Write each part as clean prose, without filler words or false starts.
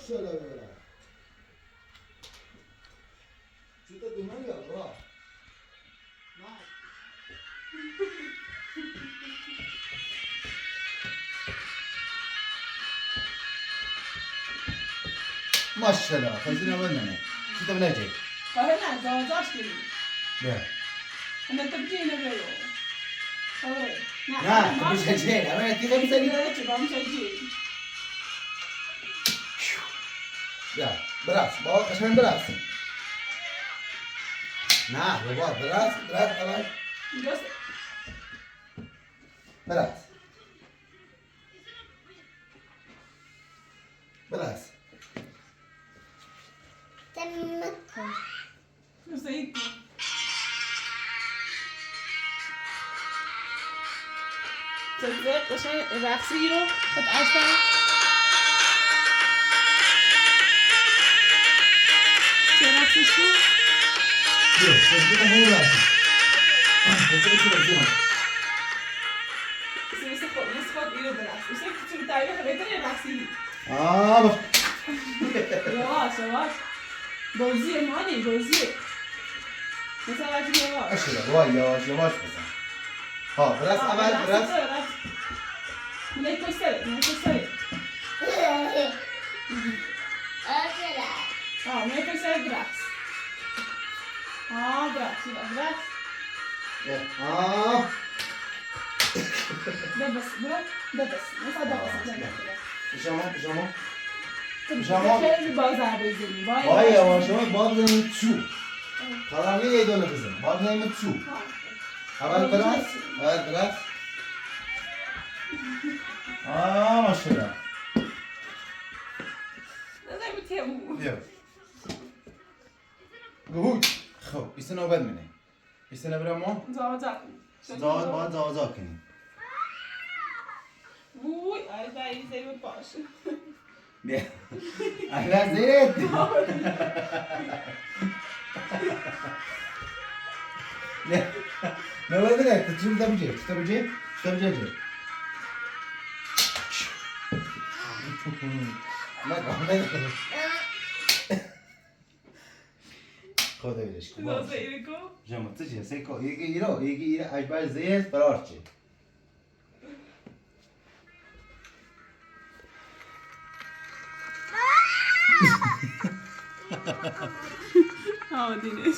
ماشاءالله ببرم چطور دونه یا با ماشاءالله خیلی نبود نه چطور نجی آره نه زازاش کنیم بیا اما تبجی نبیو آره نه تو میشه چه نه تیغه میزنی نه چه با میشه چی بیا براس با قشنگ براس نه بابا براس اول درست براس تمكن سعید تزد قشنگ رقصی رو خد عشقا چه رقصیش رو بیا خود همون راسی خود اینو برقص میشه که چون تعریف بهتره رقصی آه یواش بازی مانی بازی مثلا وقتی یواش اشتباه وای یواش بزن ها براس اول براس نه کوسته نه کوسته براس براس ده بس شما خیلی بازار بزنی وای یواش با بزنیم تو قراره یه دونه بزنیم با بزنیم تو اول براس ماشاءالله نزدیم تیمو بیا گود خب بیست نوبت منه بیست نبرم ما زاوزا کنیم وای آره زیر باشه بیا احنا زيت لا لا تجيب تبجي ما قاعد خذ ايش لازم ایرکو جمع تجي سيكو يجي اشبال زيت برارچه آدینش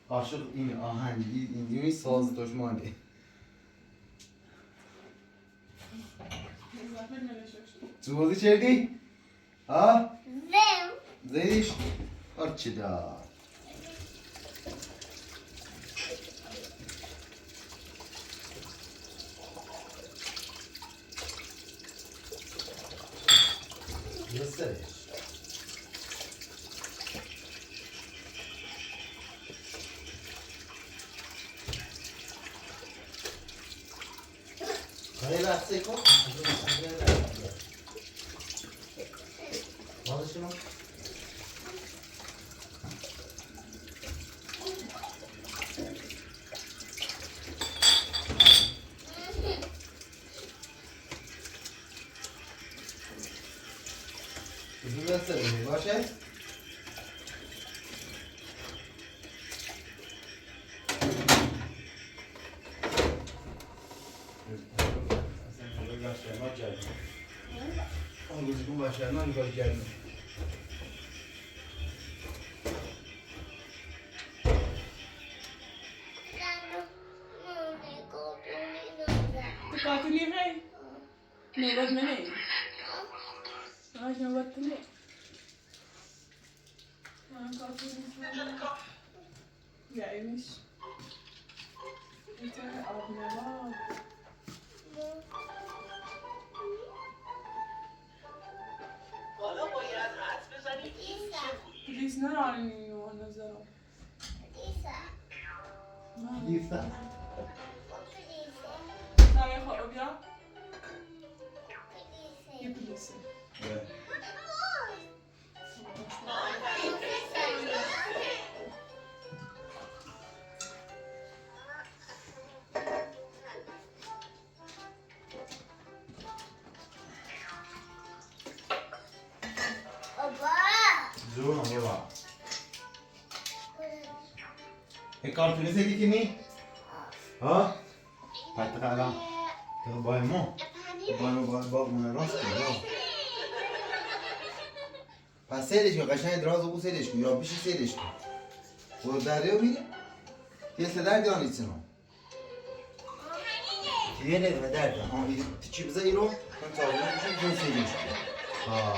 عاشق این آهنگی اینجوری ساز دشمنه زودی چردی؟ ها؟ زیدیش؟ هرچی دار درسته خیلی لحظه کن ماذا شنو؟ بزرگ دسته باشه؟ اون روزی کن باشه من نگاه کردم قاتلی هی نوبت منی آج نوبت منی یعنیش اینطور آب نباد حالا باید حد بزنید پلیس نرانی و نظرم لیفته نوی خواب بیا کارتونی زدی که نی؟ ها؟ حتی الان تو بای ما با من راست کنی پس سیلش کن قشنگ دراز او سیلش کن یا پیشی سیلش کن برو دریا بیره یه سدر دیانی چنو یه نرمه در دیان ها تی چی بزه ایرو من تابونه بشم جون سیلش کن ها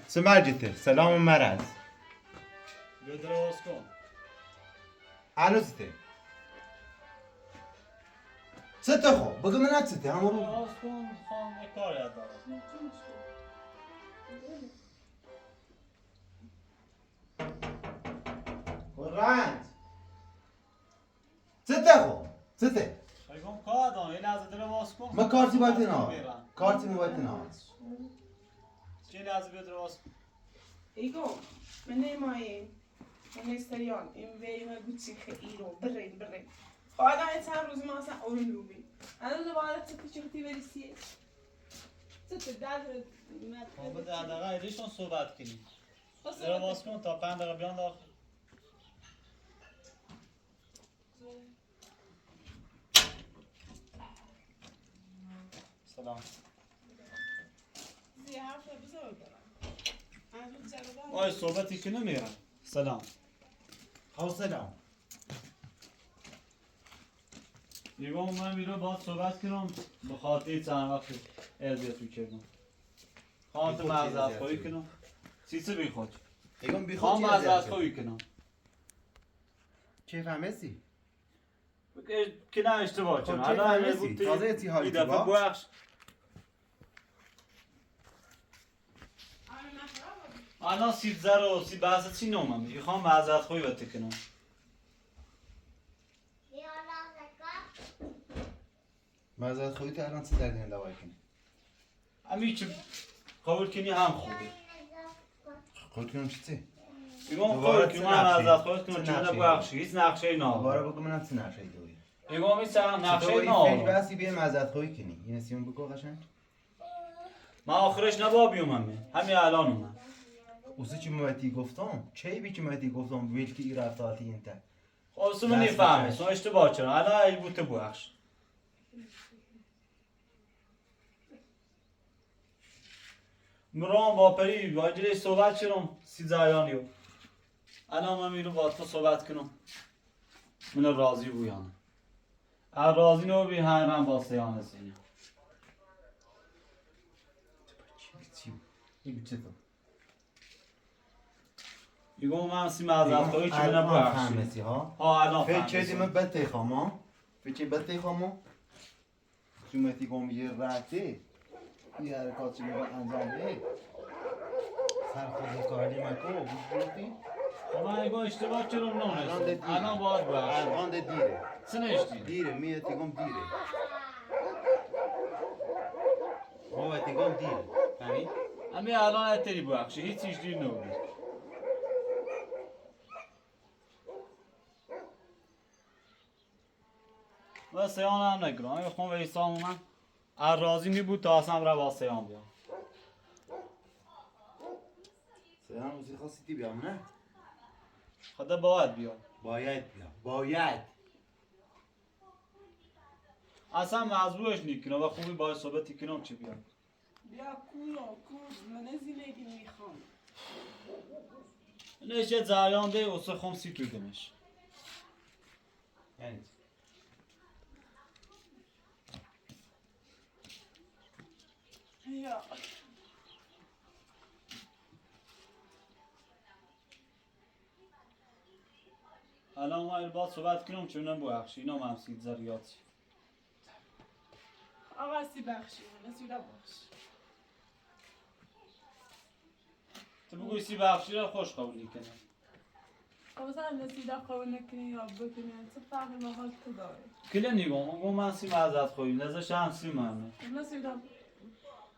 سمرجته سلام مرز بدراز کن هنوزته سته خو بگو من نتسته همون رو بدراز کن خواهم یک کار یاد دارم رند سته خو سته بگم کار دارم یه لحظه درواز کن ما کارتی باید نه کارتی مو باید نه چه لحظه بدراز کن ایگو من نمایی من استریان این ویمه گوچی خیلی رو برین خواهدم این چند روز ما اصلا اون رو بین انا دوباره چطور چکتی بریسیه چطور در خب بده دقیقه ایدیشون صحبت کنیم درواز کن تا 5 دقیقه بیان داخل سلام زی حرف بزرگ دارم آی صحبتی که نمیرم سلام ها سلام دیگه من میرم باید صحبت کنم به خاطر چند وقت اذیت میکردم خواهم تو معذرت خواهی کنم چیزی بی خود ایگون بی خواهم خود معذرت خواهی کنم چه فهمیسی؟ که نه اشتباه کنم خب چه فهمیسی؟ تازه اتحادی این دفعه با؟ بخش الان سیب زر و سیب بحث چی نومم میگه خواهم معذرت خواهی بته کنم معذرت خواهی تو الان چه در دین دوای کنی؟ امی چه قبول کنی هم خوبه قول کنم چی؟ میگم قبول کنی من معذرت خواهی کنم چون نبخشی هیچ نقشه ای نه دوباره بگو من چه نقشه ای دوی میگم این سر نقشه ای تو فکر نه بسی بیا معذرت خواهی کنی این سیون بگو قشنگ من آخرش نبا بیومم همین الان اومم اوزی چی موتی گفتم چه بی چی موتی گفتم ویل کی رفتاتی انت خب سو نفهمی سو اشتباه چرا الان ای بوته بخش مرام با پری واجه صحبت چرم سی زایانیو الان من میرم با تو صحبت کنم من راضی بویانم راضی نو بی هم با سیانه سینه چی این چه تو میگم من سی معذرت خواهی چی من بخشی فهمیسی ها الان فکر فهمیدم. کردی من بده خواما فکر بده خواما چی موتی گم یه رفته یه حرکات چی میخواد انجام ده سر خود کاری مکو بودی من اگه اشتباه چرم نونست الان باید بخشی الان ده دیره سنشتی دیره میتی گم دیره موتی گم دیره فهمی؟ امی الان اتری بخشی هیچ چیز دیر نبودی و سیان هم نگرم اگه خون و ایسام من راضی می بود تا اصلا را با سیان بیام سیان اوزی خواستی تی بیام نه؟ خدا باید بیام باید بیام باید اصلا مجبورش نیکنم و خوبی باید صحبتی کنم چی بیام بیا کورو من زندگی میخوام نشه زریان ده و سخم سی تویدمش یعنی یا الان ما باید صحبت کنم چونم بخشی اینا هم سید زریاتی آقا سی بخشی من سیدا بخش تو بگوی سی بخشی را خوش قبول کنم خب مثلا نسیدا قبول نکنی یا بکنی چه فرقی با حال تو داره کلی نیگم اگه من سی معذرت خواهیم نزدش هم سی مهمه نسیدا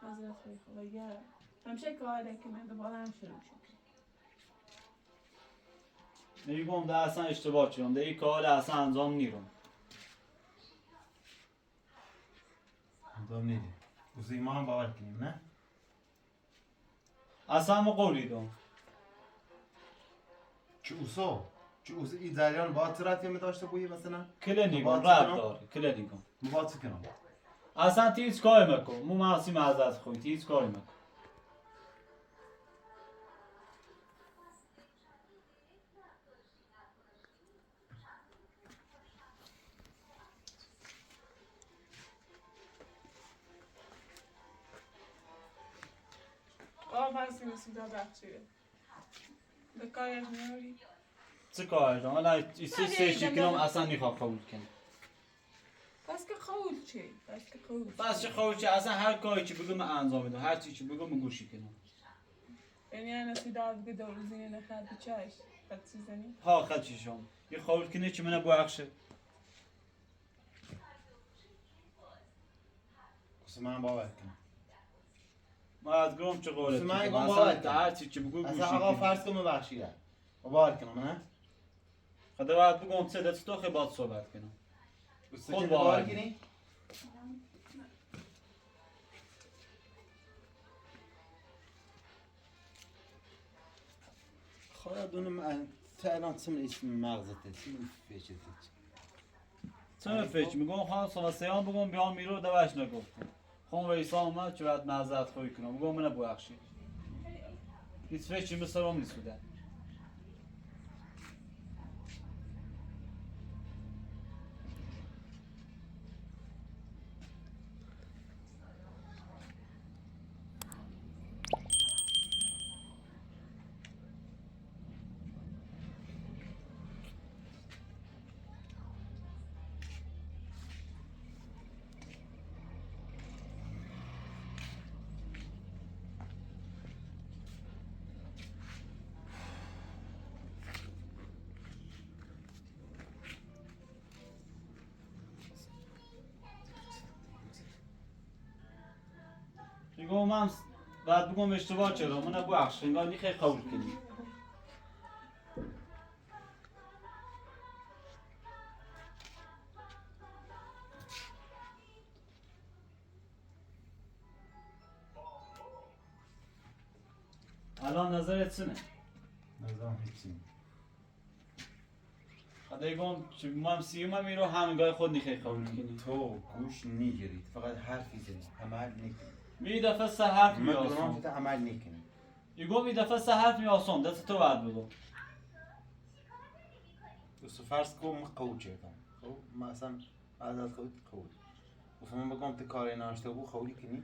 معذرت خواهی خب اگر همیشه کار کنه دوباره هم شروع شد میگم ده اصلا اشتباه چیم ده این کار اصلا انجام نیرم انجام نیدی وزي ما هم باور کنیم نه؟ اصلا ما قولی دام چه این جریان با تراتی می داشته بویی مثلا؟ کله نیگم رب داره کله نیگم مباطی کنم اصلا تی هیچ کاری مکن مو محسی معذرت خوی تی هیچ کاری مکن برسی مسیدا بخشیه بکایش میاری چه کاری دام الان این سه شکلم اصلا نیخواه قبول کنم بس که قول چی؟ بس که قول بس چه خواهی چه اصلا هر کاری چی بگم من انجام میدم هر چی بگم گوشی کنم یعنی انا سیدا بگه دو روزینه نخد بچایش بد سیزنی ها خد چیشم یه خواهی کنه چی منه بوخشه وزي ما هم باور کنم ما از گرم چه قوله من چی گم اصلا باور هر چی بگو گوشی اصلا آقا کنم فرض کنم ببخشیده باور کنم نه؟ خدا باید بگم چه دست تو خیلی باید صحبت کنم خود باور کنی؟ خدا دونم فعلا تسمى اسم مغزته تسمى فيش چه فکر میگم خواهم سال سیان بگم بیان میرو دوش نگفتم خواهم ویسا اومد چه باید معذرت خوی کنم بگم منه ببخشی هیچ فکری مثل روم نیست بودن میگم من بعد بگم اشتباه چرا منه ببخش انگار خیلی قبول کنی الان نظرت چنه؟ نظام هیچی خدا گم چه ما سیوم میرو همگاه خود خیلی قبول کنی تو گوش نیگیرید فقط حرفی زنید عمل نکنید می دفعه سه حرف من دونم میاسم که عمل نکنید یگو می دفعه سه حرف میاسم دست تو باید بگو بس فرض کن من قول کردم خب مثلا عادت خود قول وفهم بگم تو کاری ناشته بو خولی کنی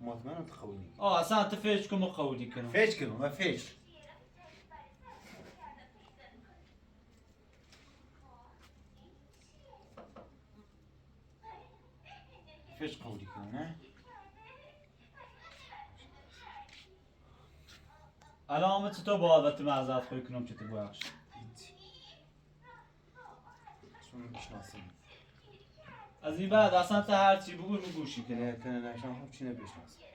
مطمئنم تو خولی نکنی اصلا انت فکر کن قولی کنم فیش کنم و فیش فیش قولی کنم نه الان آمد چطور با عادت معذرت خوی کنم چطور بخش هیچ چون میشناسیم از این بعد اصلا تا هر چی بگو گوشی کنی کنه نشان خب چی نبیشناسیم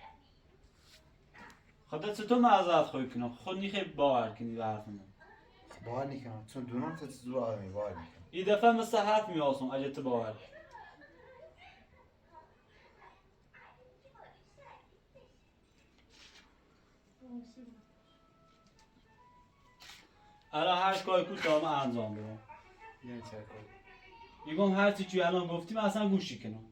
خدا چطور معذرت خوی کنم خود خیلی باور کنی به حرف من باور نکنم چون دونم تو زور آدمی باور نکنم این دفعه مثل حرف میاسم اگه تو باور الان هر کاری که تا من انجام بدم یعنی چه کار میگم هر چی الان گفتیم اصلا گوشی کنم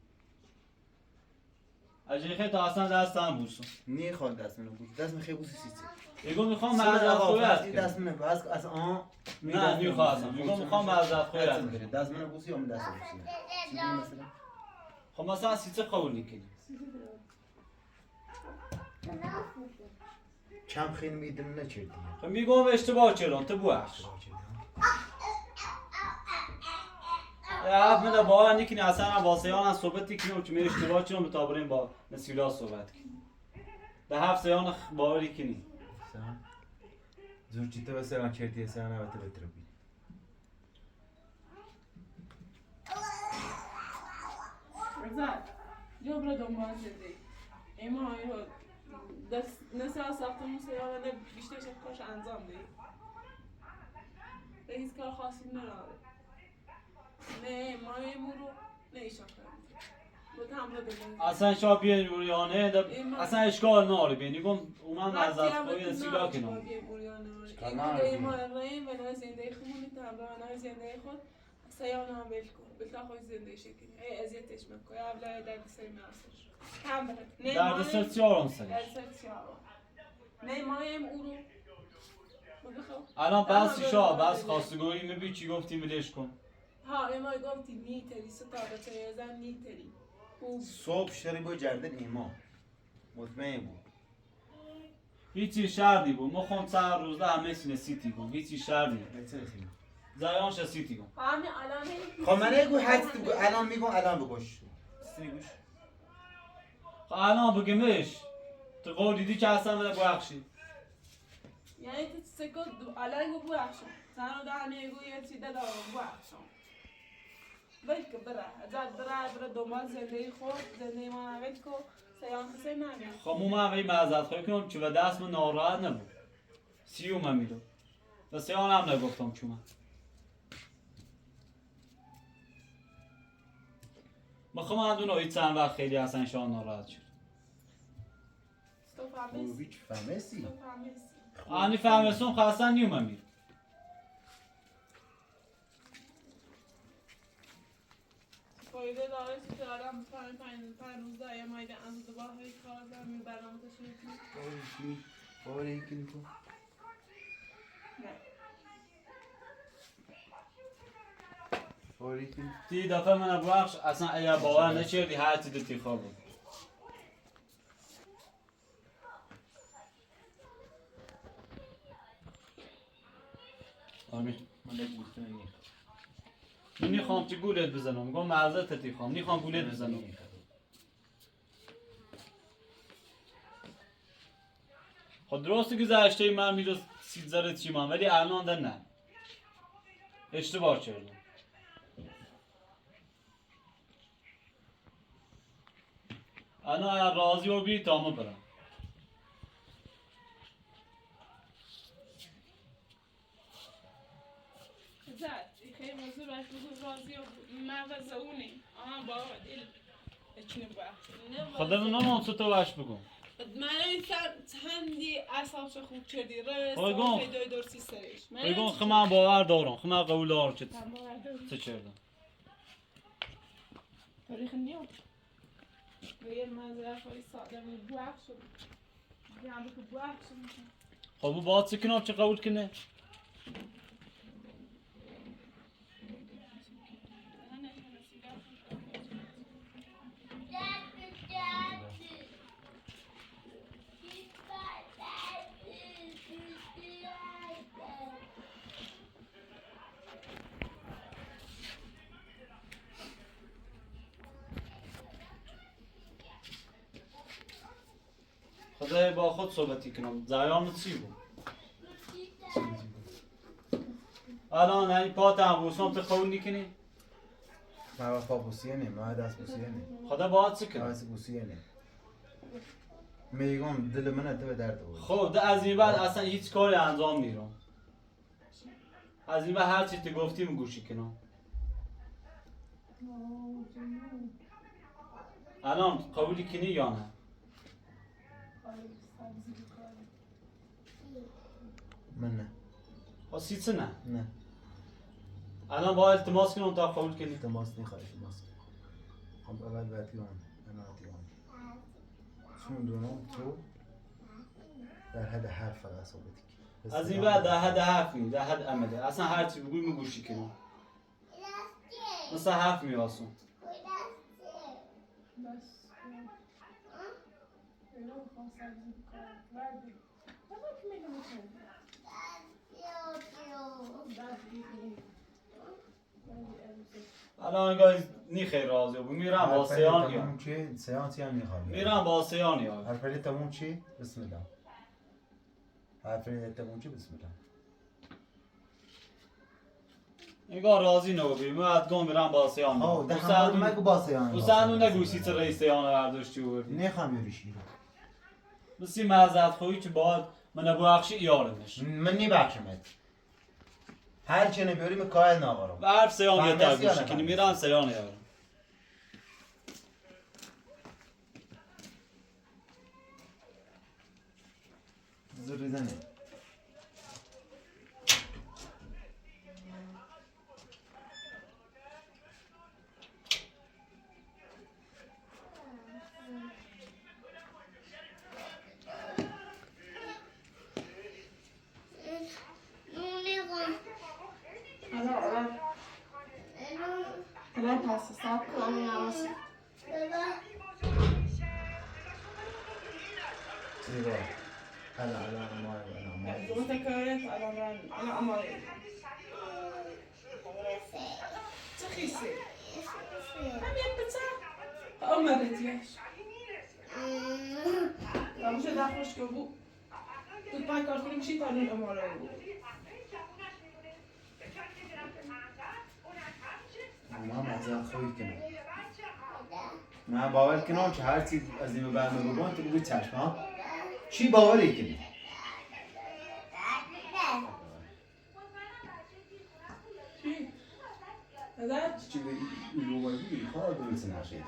اگه خیلی تا اصلا دست هم بوسم نیخواد دست منو بود دست من خیلی بوسی سیچه میگم میخوام معذرت خوی دست منو باز از آن نه میخواستم میگم میخوام معذرت خوی کنم دست منو بوسی یا من دست بوسی چی مثلا خب مثلا سیچه قبول کنی کم خیلی میدم نچردی خب میگم اشتباه چرا تو بوش من باور نکنی اصلا واسه آن صحبتی کنم که می اشتباه چرا متابرین با نسیبلا صحبت کنی به هفت سیان باوری کنی زور چیته بسه آن کردی سیان البته بهتر بید رزاد جو برا دنبال زدی اما ایرو دست نسا ساختمون سیاره بیشتر کارش انجام دی به هیچ کار خاصی نداره نه مایه مورو نه ایشان کنم اصلا شما بیاین اوریانه اصلا اشکال ناره بیاین نگم اومن معذرت خواهی سیلا کنم این برای زنده خودمون برای زنده خود سیان هم ول کن بتا خود زنده شکنی ای اذیتش مکن یا ابلای درد سری مرسش کم بره درد سر چیارم سریش درد سر چیارم نه مایم او رو الان بس شا بس خواستگویی میبی چی گفتی ملیش کن ها ایما گفتی نیتری ستاره چیزن نیتری صبح شری با جردن ایما مطمئن بود هیچی شردی بود ما خون چند روز ده همه سینه سیتی کن هیچی شردی زایانش سیتی کن همین الان خب من نگو حدس بگو الان میگم الان بگوش سیگوش خب الان بگمش تو قول دیدی که اصلا من بخشی یعنی تو سکت الان گو بخشم زنو ده میگو یه چی دادم بخشم ولکه بره ازاد بره دنبال زندگی خود زندگی ما نوید کو سیان کسی نمید خب مو من وی معذرت خواهی کنم چه و دست من ناراحت نبود سیوم هم میدم و سیان هم نگفتم چون من خب من دونه ای چند وقت خیلی اصلا شان ناراحت شد او هیچ فهمسی آنی فهمستم خب اصلا نیوم میرم فایده داره که دارم پنج روزه یا مایده اندازه با هایی کار دارم این برنامه تشریف باری کن تو باری کن تی دفعه من بخش اصلا اگر باور نکردی هر چی دتی خواب بود آمین من نگوشت نگیر من نیخوام چی گولت بزنم گم معذرت تی خوام نیخوام گولت بزنم خب درسته که زشته من میرس سیزارت چی من ولی الان ده نه اشتباه کردم الان اگر راضی و بی تا ما برم زد خیلی موضوع باش بگو راضی و مغز اونی آها بابا دل اچنه با خدا من نمون تو باش بگم من این چندی اصابش خوب کردی رست خب خیلی درستی سرش بگم خب من باور دارم خب من قبول دارم چه کردم تاریخ نیام بگیر منظره خواهی ساده می بوخ شد بیان بکو بوخ شد خب او باید سکنم چه قبول کنه خدا با خود صحبتی کنم زایان چی بود الان این پات هم بوسم تو قبول نکنی من پا بوسیه نیم من دست بوسیه نیم خدا باید سکنم دست بوسیه نیم میگم دل من تو به درد بود خب ده از این بعد اصلا هیچ کاری انجام میرم از این بعد هر چی تو گفتی گوشی کنم الان قبولی کنی یا نه من نه خاصیت نه نه الان با التماس کنم تا قبول کنی تماس نخواهی تماس هم اول باید یون انا تیون چون دونم تو در حد حرف فقط ثابتی از این بعد در حد حرف می در حد عمله اصلا هر چی بگوی گوشی کنم مثلا حرف میواسم الان انگار نی خیر راضی بود میرم با سیان یا چی سیان هم میخوام میرم با سیان یا حرفی تموم چی بسم الله حرفی تموم چی بسم الله انگار راضی نبودی من ادگام میرم با سیان ها ده هم مگو با سیان تو سندون نگوشی تو رئیس سیان برداشتی بودی نخوام یوریشی رو بسی معذرت خویی که باید من ببخشی یارمش من نبخشمت هر چه نبیاری من کایل ناغارم و حرف سیان یه فهمیدی یا تر گوشی نه کنی میرم سیان یارم زریزنه الان پس حساب کنم نواسه زیبا الان ما دو تکایت الان اماره چه خیسی؟ هم یک بچه اماره دیش میشه دخلش که بود تو پای کار کنیم شید تا نون اماره بود ما مزه خوبی کنم من باور کنم که هر چیز از این برنامه بگم تو بگو چشم ها چی باوری کنی؟ چی؟ ازت؟ چی به این رو بگی خواه درست نشید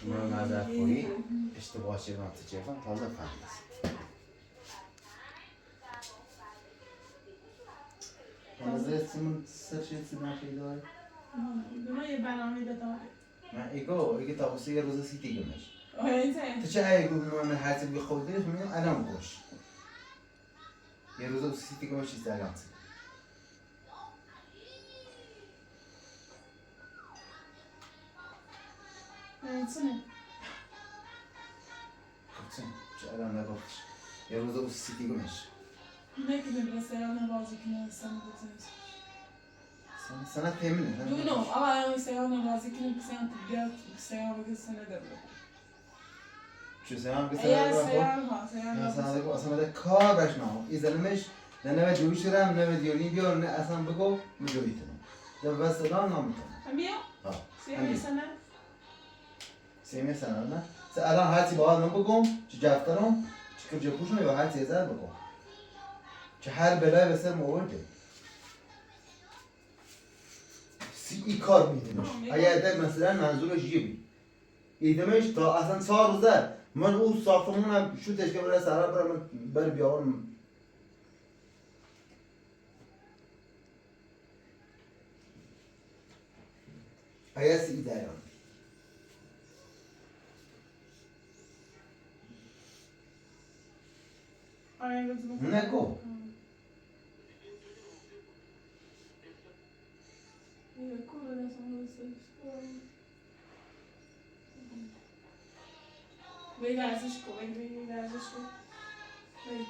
من مزه خوبی اشتباه شدم تو چیفم تازه فهمیست مزه سیمون سر شد سیدن خیلی من یه برنامه دادم من ایگو تا بسه یه روز سیتی گمش آره تو چه ایگو من هر چی بگی خود دیش میگم الان گوش یه روز سیتی گمش چیز الان سی نمیتونه کچن چه الان نگفتش یه روز سیتی گمش نکدیم رسیان بازی کنه سنو بزنید سنه تیمینه دونو آقا الان سیان بازی کنه سیان تبدیل سیان بگه سنه داره چه سیان بگه اگر سنه سیان ها سیان اصلا بده کار بشنام این زلمش نه نوه جوی شدم نه دیونی بیار نه اصلا بگو مجوی تنم ده بس الان نمیتونم هم بیا؟ سیان سنه؟ سیمه سنه نه الان هرچی باید من بگم چه جفترم چه کجا پوشم یا هرچی ازر بگم چه هر بلای بسر مورده ای کار میدیمش اگر در مثلا منظورش یه بی ایدمش تا اصلا 4 روزه من اون ساختمونم شوتش که برای سرا برم بر بیاورم اگر سی دارم نگو Vem vezes com, vem vezes com. Vem.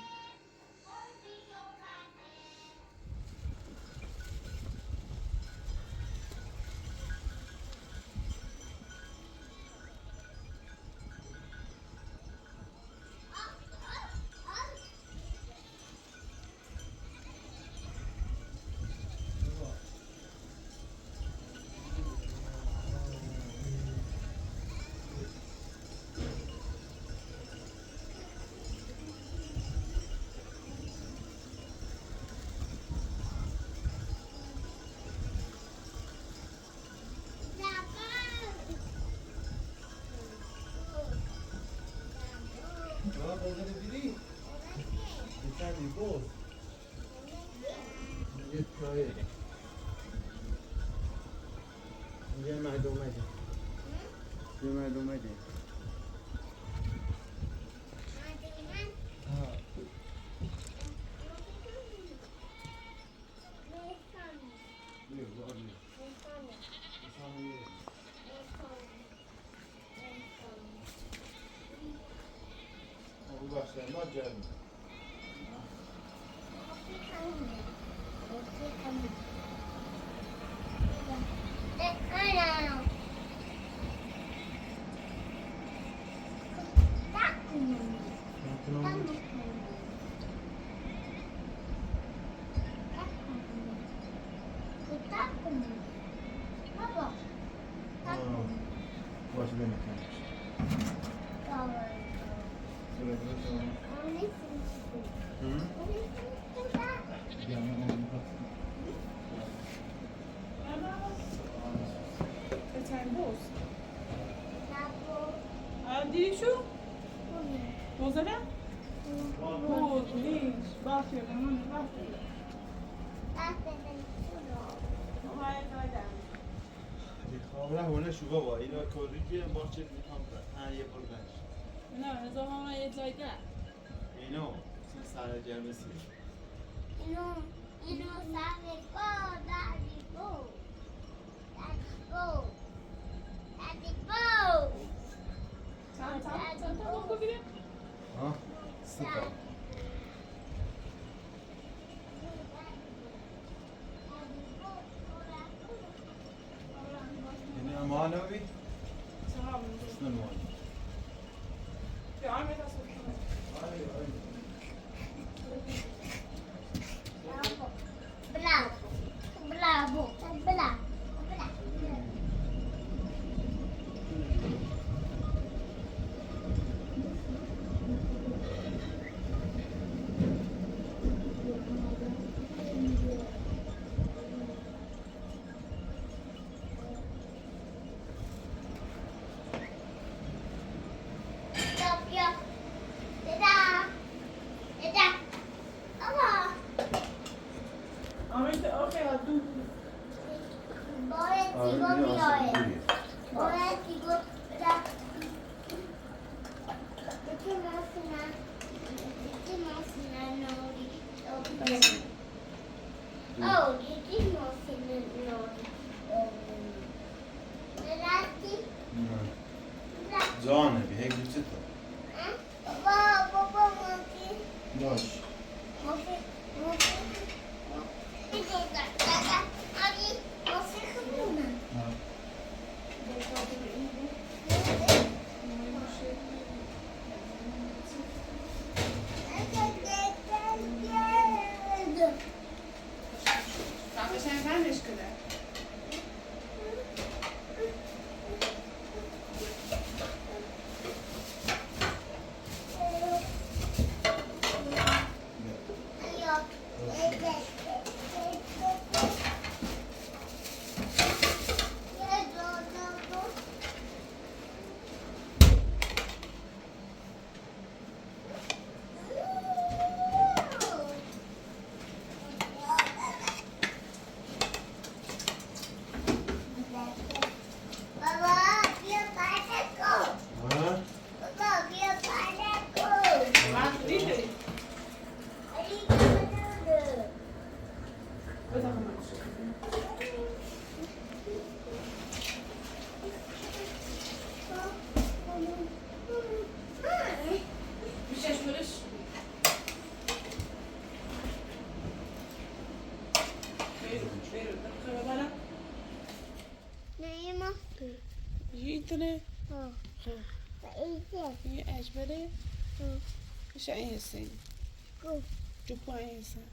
دیدی شو؟ موزه بود نیش باشه من باشه های دادم خامره هونه شو بابا اینا کوری که ما چه میخوام یه بردنش نه هزار هم یه جای ده اینو سر جرمسی اینو سر daddy go چند تا بخور بگیریم ها سپا یعنی اما نوی چرا اصلا نوی که آرمی تصور کنم bravo آرمی تو اوکی ها دو Oh, you did not see the جانه به هیچ چی تو بابا باش قبلش هم بندش کنه يقدر هي أجبري إيش أي سن جوا أي سن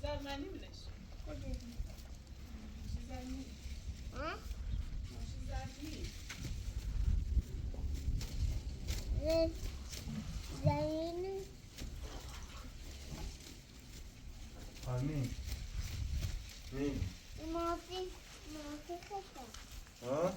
زاد معنی منش زاد مي زاد مي آمین مین Mofi ها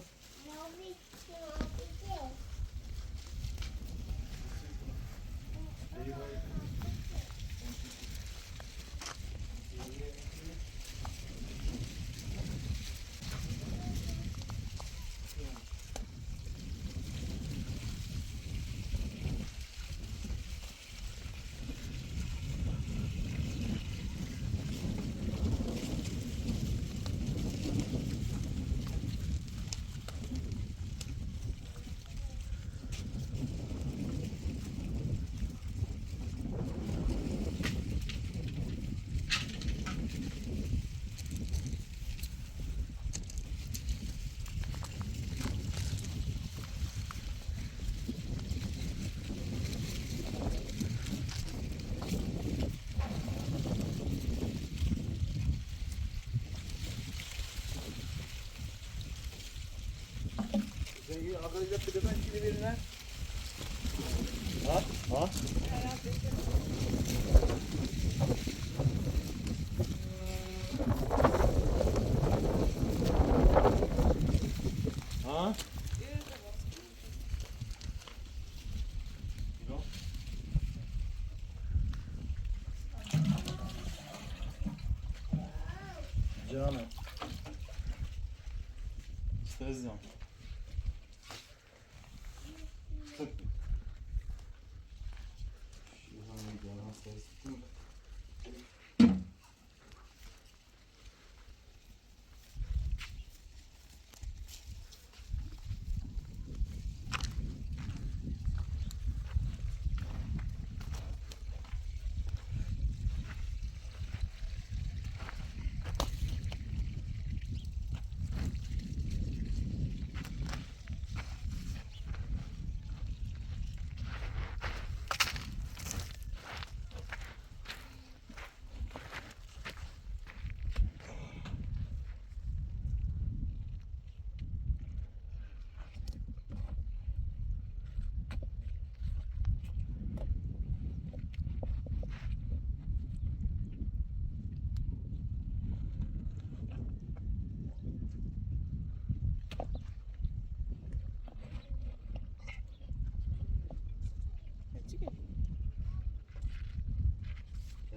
زنگی آقا اینجا بده من چی ببینه ها ها جانم استاذم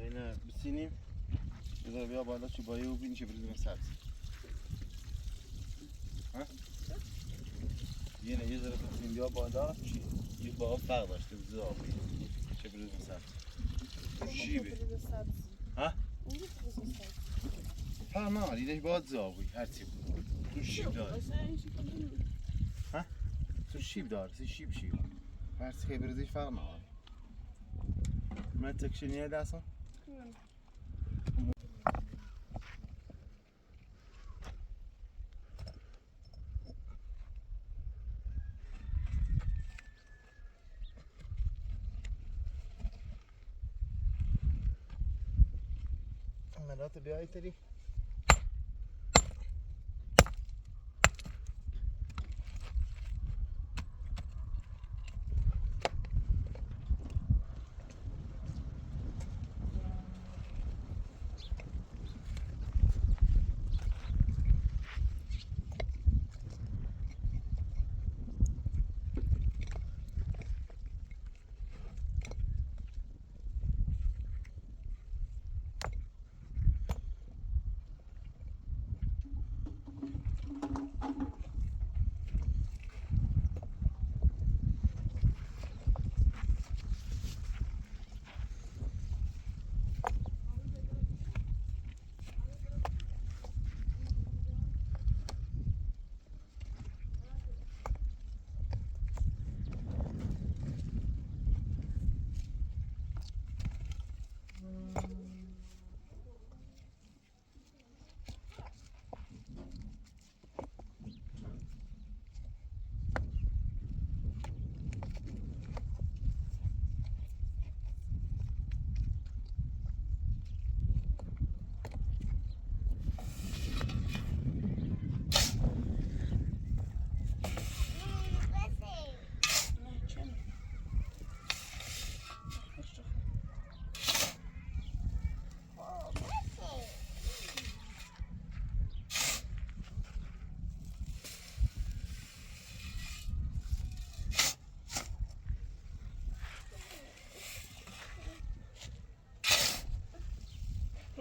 اینه بسینیم بذار بیا بالا چوبایی و بینی چه بریزیم سبز ها؟ یه ذره بسیم بیا بالا چی؟ یه با فرق داشته بزر آبی چه بریزیم سبز شیبه ها؟ فرق نه دیدش باید زابوی هرچی بود تو شیب داره ها؟ تو شیب داره شیب هرچی که بریزیش فرق نه من تکشنیه دستم ملات بیایی تری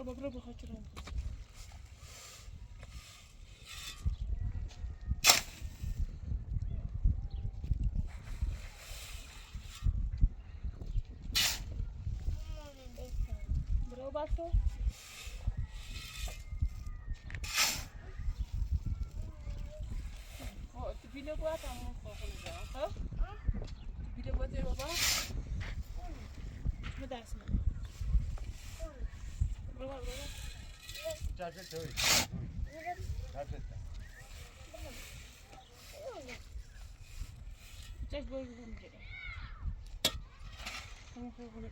Попробуй хоть раз. Бробасо. Вот, ты били була там ха? Ти били була баба? Медасна. Браво. Çarşı çöy. Çarşı. Çek böyle bir şey. Tamam böyle.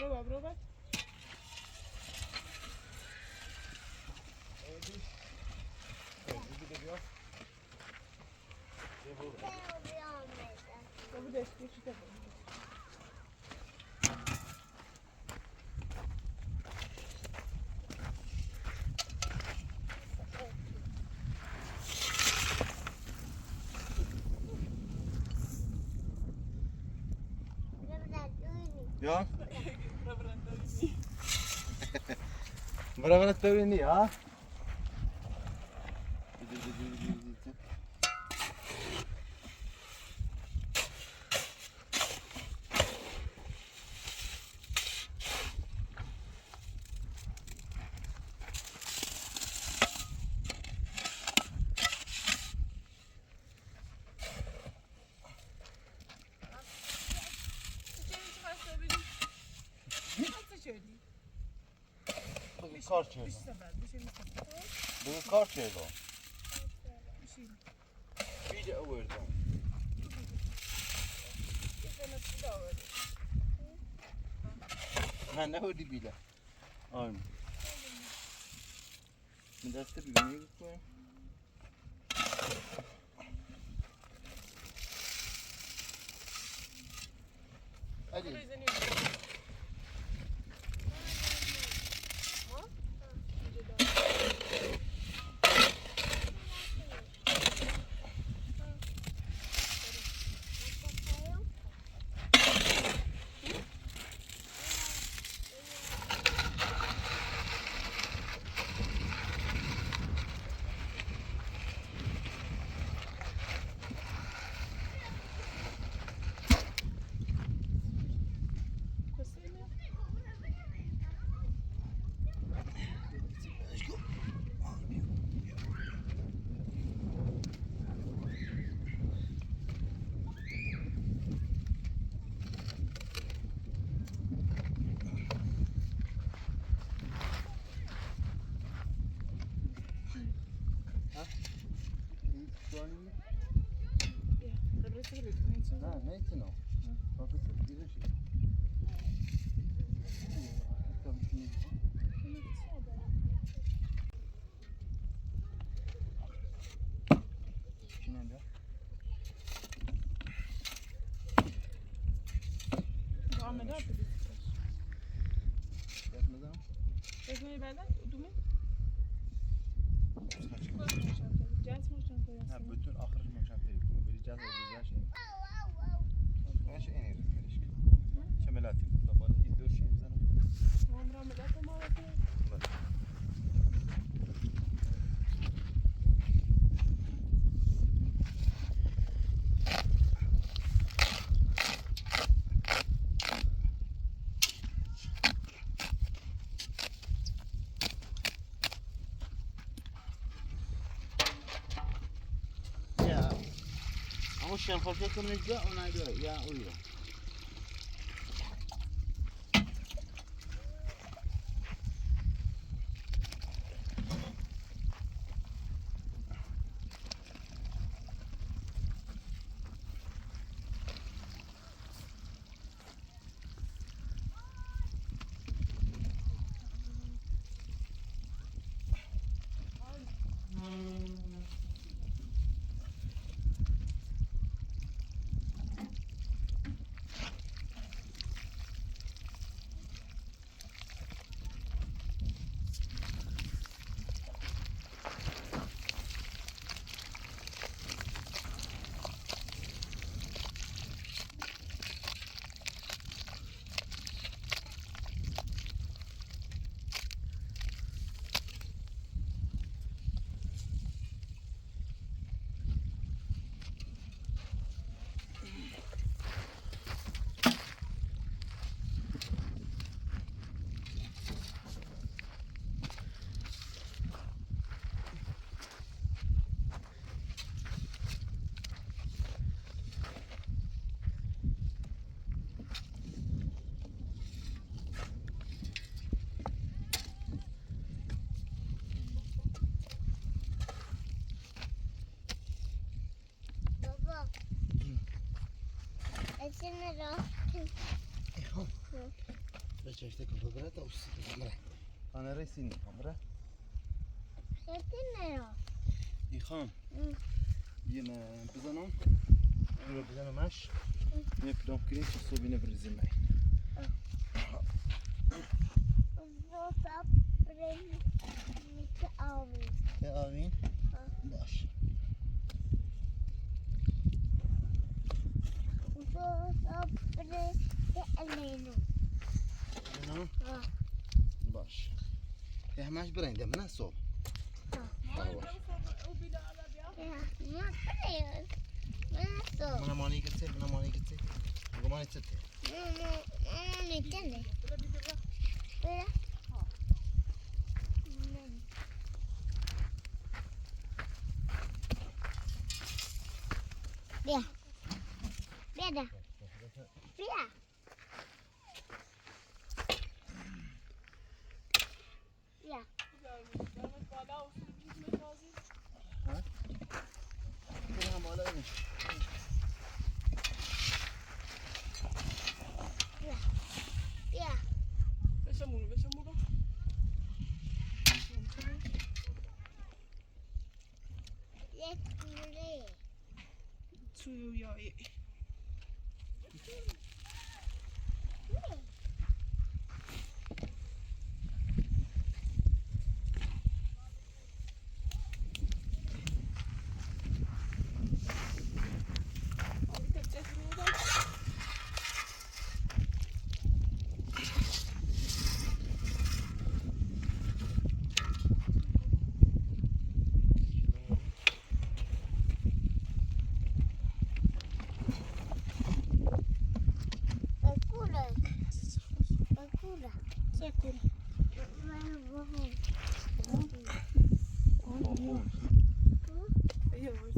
Bravo. Bu da eski çıktı. Ja. Bırak beni ya. Kar çevir. Bu kar çevir. Bir de öğrendim. Ha ne oldu bile? Aynen. Bir dakika bir günü koyayım. Hadi. Ha, ne için o? Bakın bir de şey. Şuna da. Muhammed abi. Yapmadan. Ekmeği benden, dumu. Ha, bütün ahır moşantayı vereceğiz o güzel şey. Ben şey en iyi karışık. Şemelati. Tamam, iddiyor şeyimizden. Muhammed abi tamam abi. Ya. Ama şenfakta konuşacak ona göre ya uyuyor. Baba. Ecene rahatım. Beşiktaş'ta kapılara da uçsun kamera. Ana resim kamera. Ecene rahat. İlham. Yine bızanım. Yine bızanım aş. Ne plan kırayım ki sobine brizim ben. Uzun rengi avin. Ya amin. Baş. Uzun rengi eleyim. همش برنده من صبح من ماني كتير بقول ماني كتير Bia. Bia dah. Bia. Bia. كلها مالين Bia. بشمولو Lekure. suyu yağı. Lekure. Lekure. Sakura. İyi var.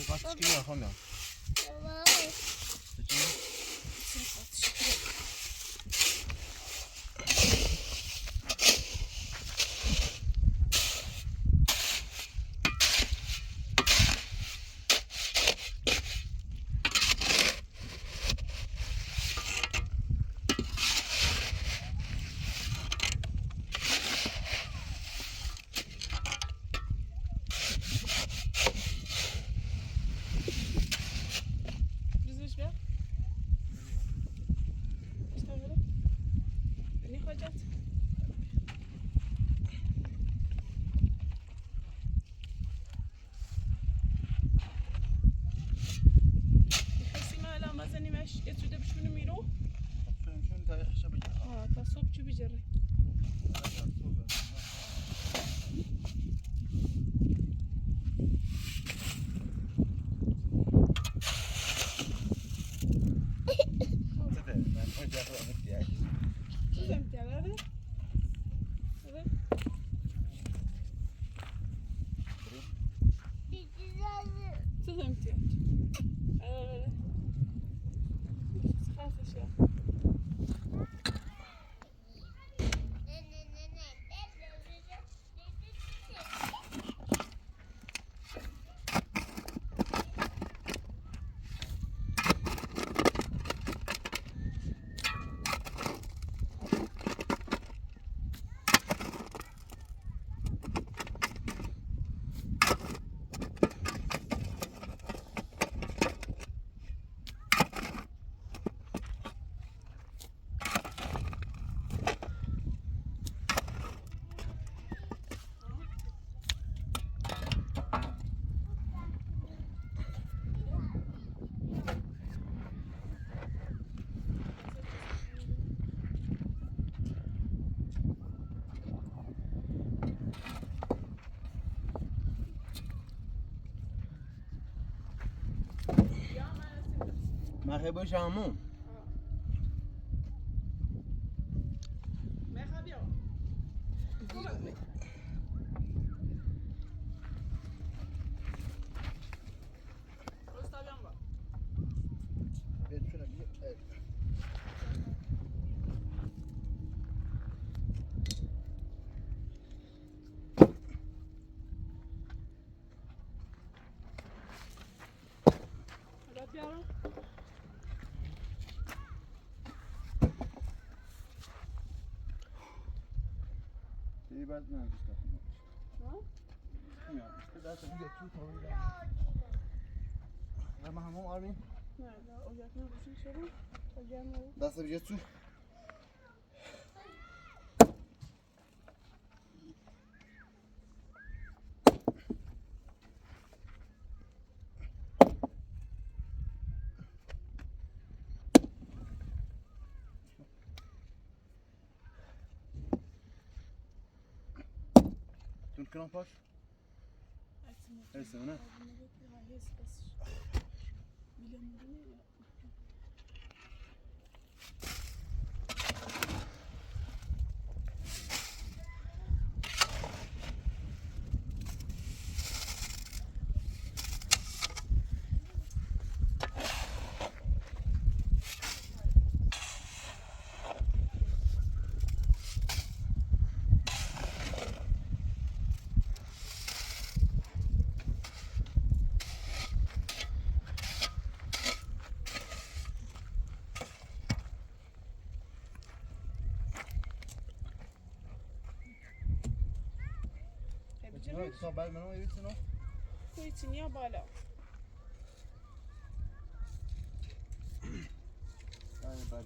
kaç çıkıyor hamle Düzmüş mü? İşte böyle. Ne Hojat? میخواستی من الان بزنیمش یه توده بشونی میرو؟ شون تاریخش بگیر تا صبح چی بجره؟ Siz emtiaları? Evet. Siz emtialar. Evet. Sıkıntı şey. مرحبا شامو Merhaba ya. Göstereceğim bak. Hadi yapıyorum. İyi ben ne yapacağım? Ha? Bilmiyorum. İşte zaten bir de tut orayı. Ama hamam arayayım. Nerede? Ocak ne olsun sorun? Ocağım ne olur? Dasta bir su. کنم پاش هسته نه نه تو بعد منو میبینی نه کویتینیا بالا بعد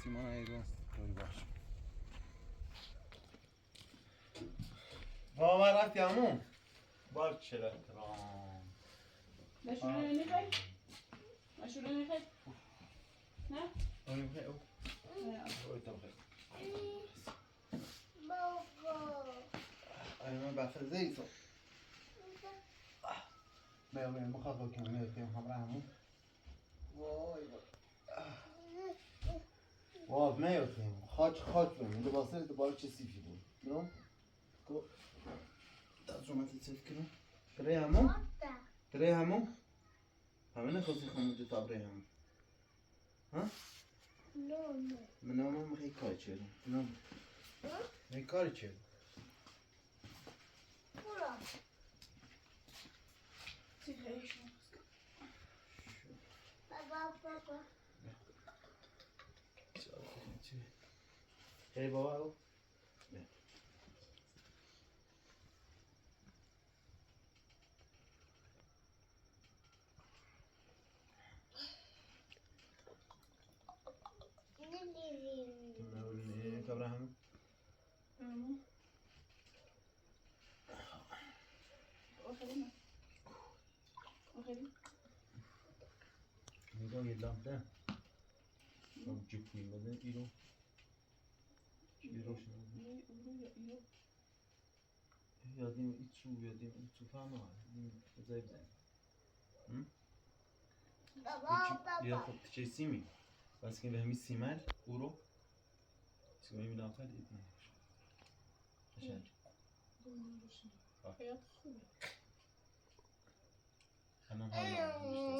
سیمان ایران طوری باشه باور رفتی همون بار چه احترام نشونه میخوای؟ نشونه میخوای؟ نه؟ اونی بخیر او نه تو بخیر بابا آره من بخیر زیزو بیا بخواد با کنم میاد کنم همراه همون وای وای میاد کنم خاک بیم دوباره چه سیفی بود نه؟ کو ترجمه تیف کنم تره همون؟ تره همون؟ همه نخواستی خونم تو تابره همون ها؟ نه من خیلی کار چیدم من کار چیدم برو چی خیلی شما بابا هی بابا او نه کبره همون آخری نگاه یه لامپه جوب کنیم بده ایرو شنو یادیم ایتسو فهمه بزای بزنیم یا خب چه سیمی بس که به همی سیمل او رو سیمه می نافر ایدنه قشنگ حیات خوبه همون حالا